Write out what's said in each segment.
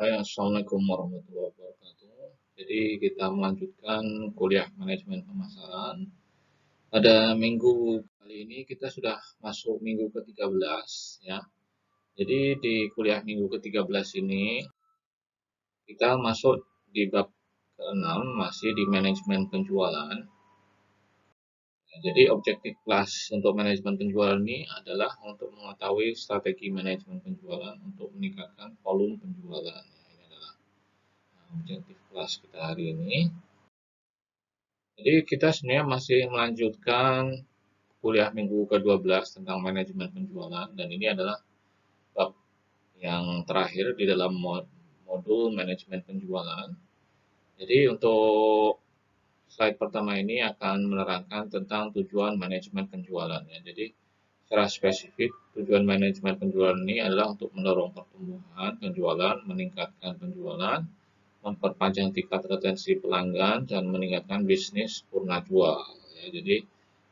Hai, Assalamualaikum warahmatullahi wabarakatuh. Jadi kita melanjutkan kuliah manajemen pemasaran. Pada minggu kali ini kita sudah masuk minggu ke-13 ya. Jadi di kuliah minggu ke-13 ini kita masuk di bab ke-6 masih di manajemen penjualan. Jadi objektif kelas untuk manajemen penjualan ini adalah untuk mengetahui strategi manajemen penjualan untuk meningkatkan volume penjualan. Ini adalah objektif kelas kita hari ini. Jadi kita sebenarnya masih melanjutkan kuliah minggu ke-12 tentang manajemen penjualan dan ini adalah bab yang terakhir di dalam modul manajemen penjualan. Jadi untuk slide pertama ini akan menerangkan tentang tujuan manajemen penjualan ya. Jadi secara spesifik tujuan manajemen penjualan ini adalah untuk mendorong pertumbuhan penjualan, meningkatkan penjualan, memperpanjang tingkat retensi pelanggan dan meningkatkan bisnis purna jual ya. Jadi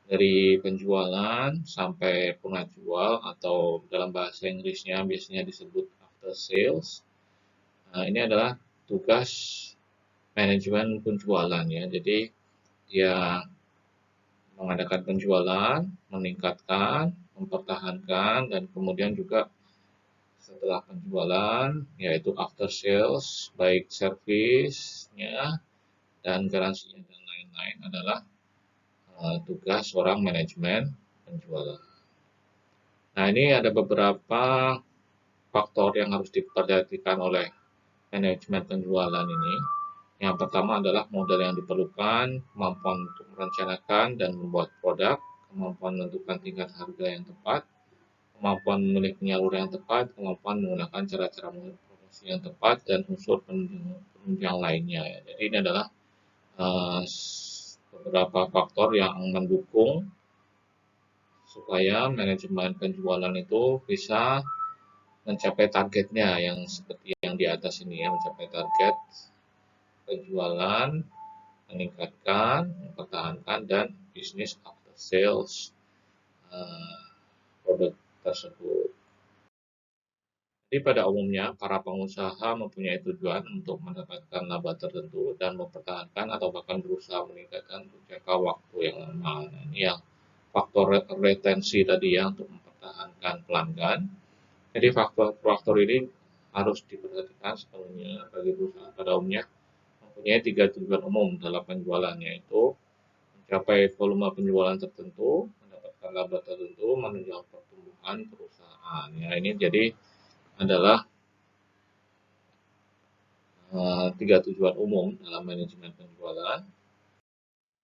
dari penjualan sampai purna jual atau dalam bahasa Inggrisnya biasanya disebut after sales. Nah, ini adalah tugas manajemen penjualan ya. Jadi dia mengadakan penjualan, meningkatkan, mempertahankan dan kemudian juga setelah penjualan yaitu after sales baik servisnya dan garansinya dan lain-lain adalah tugas seorang manajemen penjualan. Nah, ini ada beberapa faktor yang harus diperhatikan oleh manajemen penjualan ini. Yang pertama adalah modal yang diperlukan, kemampuan untuk merencanakan dan membuat produk, kemampuan menentukan tingkat harga yang tepat, kemampuan memilih penyalur yang tepat, kemampuan menggunakan cara-cara promosi yang tepat, dan unsur penunjang lainnya. Jadi ini adalah uh, beberapa faktor yang mendukung supaya manajemen penjualan itu bisa mencapai targetnya yang seperti yang di atas ini ya, mencapai target penjualan, meningkatkan, mempertahankan, dan bisnis after sales produk tersebut. Jadi pada umumnya para pengusaha mempunyai tujuan untuk mendapatkan laba tertentu dan mempertahankan atau bahkan berusaha meningkatkan untuk jangka waktu yang lama. Nah, ini yang faktor retensi tadi ya untuk mempertahankan pelanggan. Jadi faktor-faktor ini harus diperhatikan sepenuhnya bagi perusahaan pada umumnya mempunyai 3 tujuan umum dalam penjualan, yaitu mencapai volume penjualan tertentu, mendapatkan laba tertentu, menunjang pertumbuhan perusahaan. Ya, ini jadi adalah 3 tujuan umum dalam manajemen penjualan.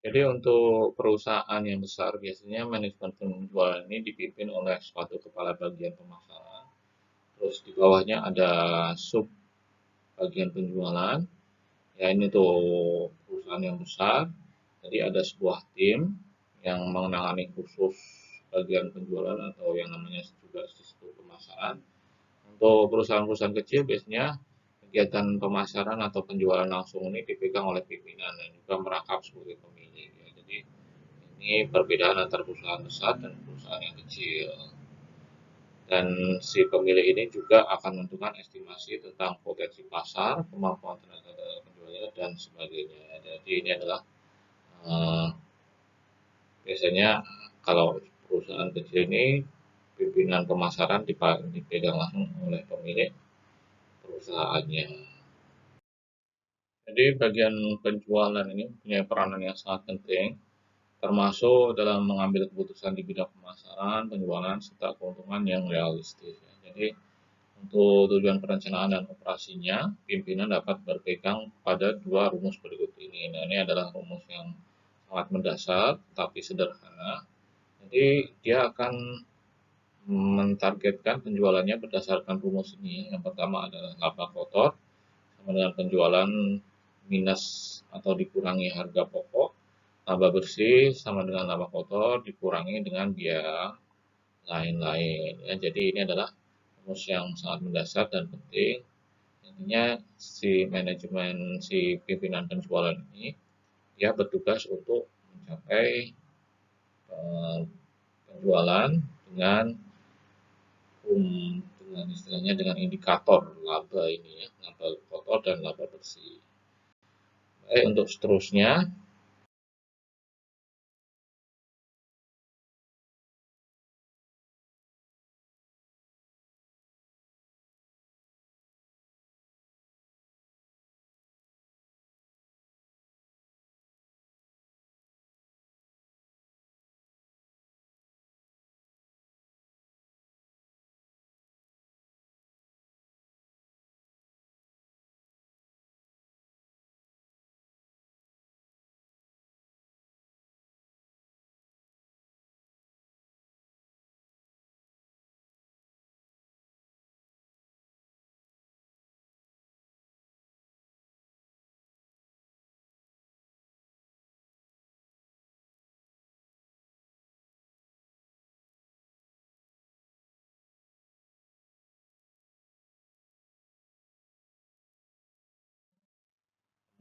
Jadi untuk perusahaan yang besar biasanya manajemen penjualan ini dipimpin oleh suatu kepala bagian pemasaran. Terus di bawahnya ada sub bagian penjualan. Ya, ini tuh perusahaan yang besar. Jadi ada sebuah tim yang menangani khusus bagian penjualan atau yang namanya juga sistem pemasaran. Untuk perusahaan-perusahaan kecil biasanya kegiatan pemasaran atau penjualan langsung ini dipegang oleh pimpinan dan juga merangkap sebagai pemilik. Ya, jadi ini perbedaan antara perusahaan besar dan perusahaan yang kecil. Dan si pemilik ini juga akan menentukan estimasi tentang potensi pasar, kemampuan tenaga penjualnya dan sebagainya. Jadi ini adalah biasanya kalau perusahaan kecil ini pimpinan pemasaran dipegang langsung oleh pemilik perusahaannya. Jadi bagian penjualan ini punya peranan yang sangat penting, termasuk dalam mengambil keputusan di bidang pemasaran, penjualan, serta keuntungan yang realistis. Jadi untuk tujuan perencanaan dan operasinya, pimpinan dapat berpegang pada 2 rumus berikut ini. Nah, ini adalah rumus yang sangat mendasar tapi sederhana. Jadi dia akan mentargetkan penjualannya berdasarkan rumus ini. Yang pertama adalah laba kotor sama dengan penjualan minus atau dikurangi harga pokok. Laba bersih sama dengan laba kotor dikurangi dengan biaya lain-lain. Ya, jadi ini adalah rumus yang sangat mendasar dan penting. Intinya si pimpinan penjualan ini dia bertugas untuk mencapai penjualan dengan istilahnya dengan indikator laba ini ya, kotor dan laba bersih. Baik, untuk seterusnya,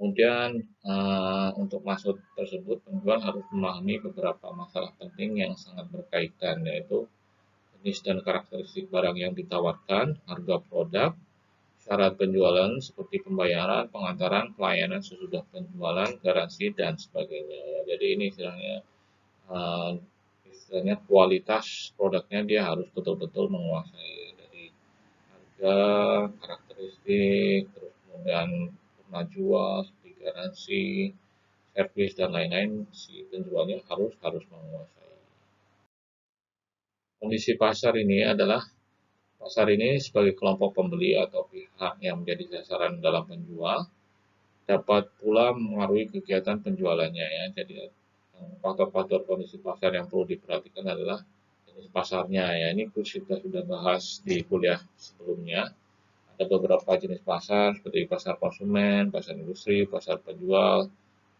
kemudian untuk masuk tersebut, penjual harus memahami beberapa masalah penting yang sangat berkaitan, yaitu jenis dan karakteristik barang yang ditawarkan, harga produk, syarat penjualan seperti pembayaran, pengantaran, pelayanan sesudah penjualan, garansi, dan sebagainya. Jadi ini uh, istilahnya kualitas produknya dia harus betul-betul menguasai dari harga, karakteristik, terus kemudian pernah jual, seperti garansi, servis, dan lain-lain. Si penjualnya harus menguasai. Kondisi pasar ini adalah pasar ini sebagai kelompok pembeli atau pihak yang menjadi sasaran dalam penjual dapat pula mengaruhi kegiatan penjualannya ya. Jadi faktor-faktor kondisi pasar yang perlu diperhatikan adalah jenis pasarnya ya. Ini kita sudah bahas di kuliah sebelumnya. Ada beberapa jenis pasar seperti pasar konsumen, pasar industri, pasar penjual,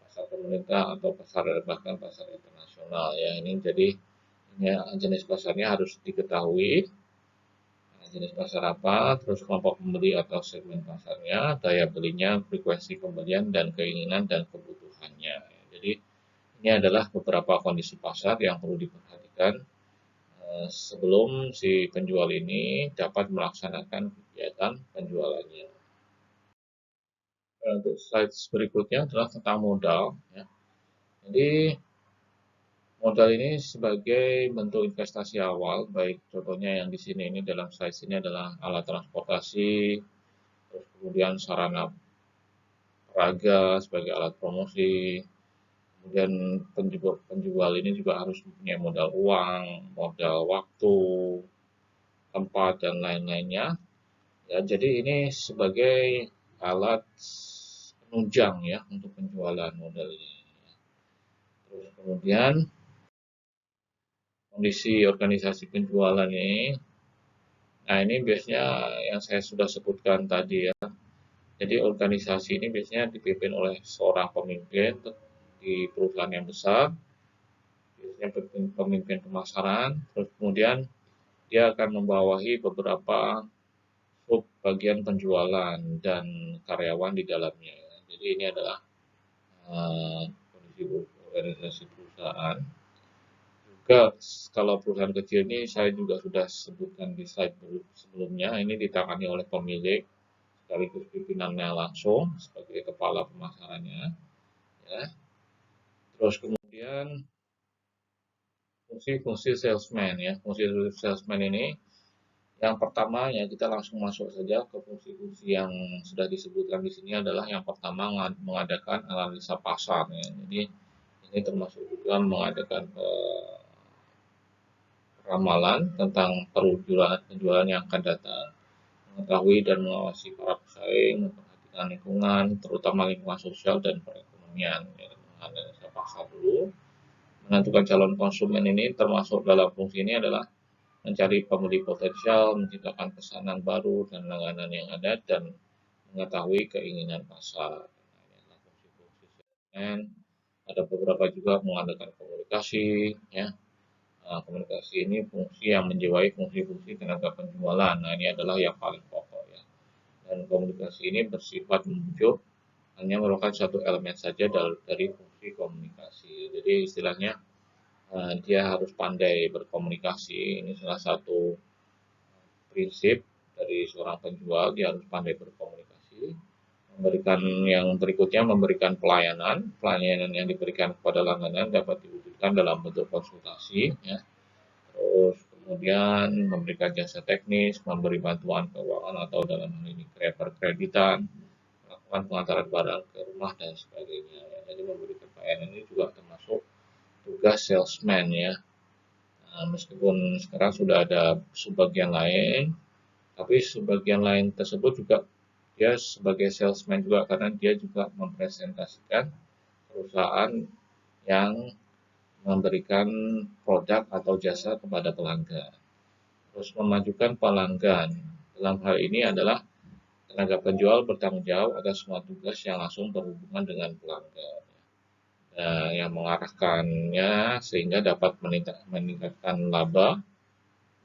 pasar pemerintah atau pasar bahkan pasar internasional ya. Ini jadi jenis pasarnya harus diketahui. Jenis pasar apa, terus kelompok pembeli atau segmen pasarnya, daya belinya, frekuensi pembelian, dan keinginan dan kebutuhannya. Jadi ini adalah beberapa kondisi pasar yang perlu diperhatikan sebelum si penjual ini dapat melaksanakan kegiatan penjualannya. Untuk slide berikutnya adalah tentang modal. Ya. Jadi modal ini sebagai bentuk investasi awal, baik contohnya yang di sini ini dalam slide ini adalah alat transportasi, terus kemudian sarana peraga sebagai alat promosi, kemudian penjual ini juga harus mempunyai modal uang, modal waktu, tempat, dan lain-lainnya. Ya, jadi ini sebagai alat penunjang ya untuk penjualan modal ini. Terus kemudian kondisi organisasi penjualan ini, nah ini biasanya yang saya sudah sebutkan tadi ya. Jadi organisasi ini biasanya dipimpin oleh seorang pemimpin di perusahaan yang besar, biasanya pemimpin pemasaran, terus kemudian dia akan membawahi beberapa sub bagian penjualan dan karyawan di dalamnya. Jadi ini adalah kondisi organisasi perusahaan. Juga kalau perusahaan kecil ini saya juga sudah sebutkan di slide sebelumnya, ini ditangani oleh pemilik sekaligus pimpinannya langsung sebagai kepala pemasarannya. Ya. Terus kemudian fungsi-fungsi salesman ya. Fungsi salesman ini yang pertama ya kita langsung masuk saja ke fungsi-fungsi yang sudah disebutkan di sini adalah yang pertama mengadakan analisa pasar ya. Jadi ini termasuk juga mengadakan ramalan tentang penjualan yang akan datang, mengetahui dan mengawasi para pesaing, memperhatikan lingkungan, terutama lingkungan sosial dan perekonomian. Ya, menganalisa pasar dulu, menentukan calon konsumen ini termasuk dalam fungsi ini adalah mencari pembeli potensial, menciptakan pesanan baru dan langganan yang ada, dan mengetahui keinginan pasar. Nah, fungsi-fungsi segmen. Ada beberapa juga mengadakan komunikasi, ya. Nah, komunikasi ini fungsi yang menjiwai fungsi-fungsi tenaga penjualan. Nah, ini adalah yang paling pokok ya. Dan komunikasi ini bersifat membujuk, hanya merupakan satu elemen saja dari fungsi komunikasi. Jadi istilahnya dia harus pandai berkomunikasi. Ini salah satu prinsip dari seorang penjual, dia harus pandai berkomunikasi, Memberikan yang berikutnya memberikan pelayanan yang diberikan kepada langganan dapat diwujudkan dalam bentuk konsultasi, ya. Terus kemudian memberikan jasa teknis, memberi bantuan keuangan atau dalam hal ini perkreditan, melakukan pengantaran barang ke rumah dan sebagainya, ya. Jadi memberikan pelayanan ini juga termasuk tugas salesman, ya. Nah, meskipun sekarang sudah ada sebagian lain, tapi sebagian lain tersebut juga dia sebagai salesman juga karena dia juga mempresentasikan perusahaan yang memberikan produk atau jasa kepada pelanggan. Terus memajukan pelanggan. Dalam hal ini adalah tenaga penjual bertanggung jawab atas semua tugas yang langsung berhubungan dengan pelanggan. Nah, yang mengarahkannya sehingga dapat meningkatkan laba,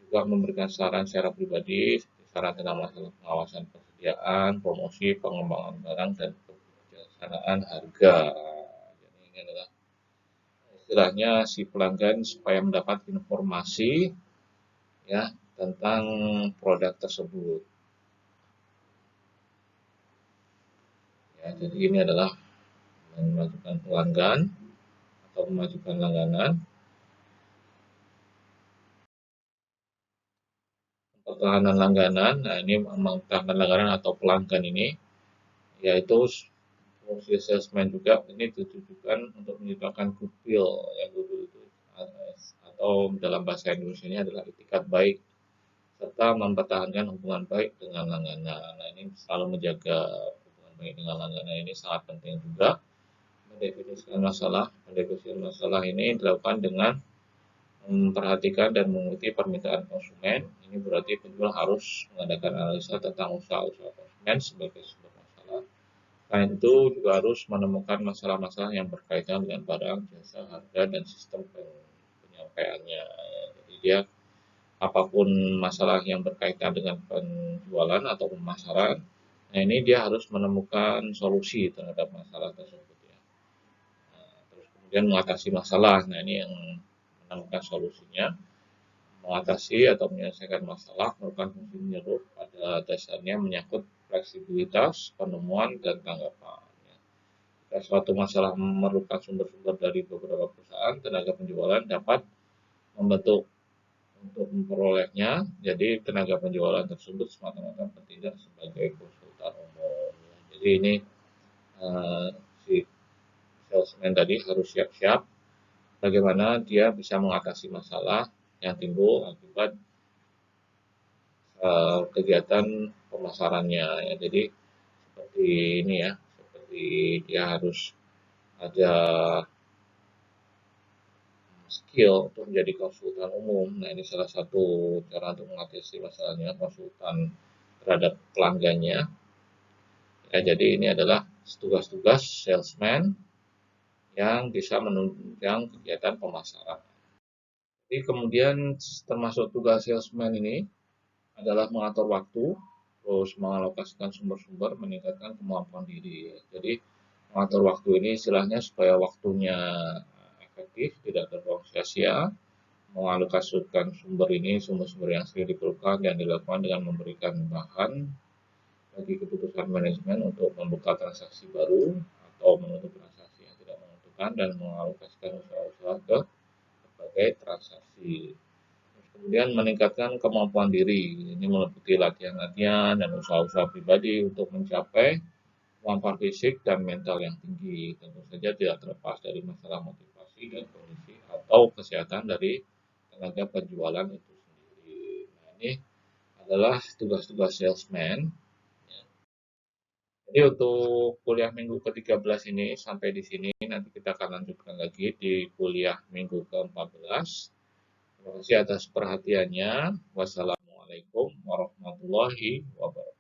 juga memberikan saran secara pribadi, saran tentang masalah pengawasan persediaan, promosi, pengembangan barang, dan kebijaksanaan harga. Jadi ini adalah istilahnya si pelanggan supaya mendapat informasi, ya, tentang produk tersebut. Ya, jadi ini adalah memajukan pelanggan atau memajukan langganan. Pertahanan langganan, nah ini mempertahankan langganan atau pelanggan ini, yaitu fungsi salesman juga ini ditujukan untuk menciptakan goodwill, ya, goodwill itu atau dalam bahasa Indonesia ini adalah itikat baik, serta mempertahankan hubungan baik dengan langganan. Nah, ini selalu menjaga hubungan baik dengan langganan ini sangat penting juga. Mendefinisikan masalah ini dilakukan dengan memperhatikan dan mengerti permintaan konsumen. Ini berarti penjual harus mengadakan analisa tentang usaha-usaha konsumen sebagai sumber masalah. Selain itu juga harus menemukan masalah-masalah yang berkaitan dengan barang, jasa, harga, dan sistem penyampaiannya. Jadi dia apapun masalah yang berkaitan dengan penjualan atau pemasaran, nah ini dia harus menemukan solusi terhadap masalah tersebut, ya. Nah, terus kemudian mengatasi masalah, nah ini yang menemukan solusinya, mengatasi atau menyelesaikan masalah merupakan fungsi menyeluruh pada dasarnya menyangkut fleksibilitas, penemuan, dan tanggapan. Jika suatu masalah memerlukan sumber-sumber dari beberapa perusahaan, tenaga penjualan dapat membentuk untuk memperolehnya. Jadi tenaga penjualan tersebut semata-mata bertindak sebagai konsultan umum. Jadi ini si salesman tadi harus siap-siap bagaimana dia bisa mengatasi masalah yang timbul akibat kegiatan pemasarannya, ya. Jadi seperti ini, ya, seperti dia harus ada skill untuk menjadi konsultan umum. Nah, ini salah satu cara untuk mengatasi masalahnya konsultan terhadap pelanggannya. Ya, jadi ini adalah tugas-tugas salesman yang bisa menunjang kegiatan pemasaran. Jadi kemudian termasuk tugas salesman ini adalah mengatur waktu, terus mengalokasikan sumber-sumber, meningkatkan kemampuan diri. Jadi mengatur waktu ini istilahnya supaya waktunya efektif, tidak terbuang sia-sia. Mengalokasikan sumber ini, sumber-sumber yang sering diperlukan yang dilakukan dengan memberikan bahan bagi keputusan manajemen untuk membuka transaksi baru atau menutup transaksi yang tidak menguntungkan dan mengalokasikan usaha-usaha ke berbagai transaksi. Kemudian meningkatkan kemampuan diri, ini meliputi latihan-latihan dan usaha-usaha pribadi untuk mencapai kemampuan fisik dan mental yang tinggi. Tentu saja tidak terlepas dari masalah motivasi dan kondisi atau kesehatan dari tenaga penjualan itu sendiri. Nah, ini adalah tugas-tugas salesman. Jadi untuk kuliah minggu ke-13 ini sampai di sini, nanti kita akan lanjutkan lagi di kuliah minggu ke-14. Terima kasih atas perhatiannya. Wassalamualaikum warahmatullahi wabarakatuh.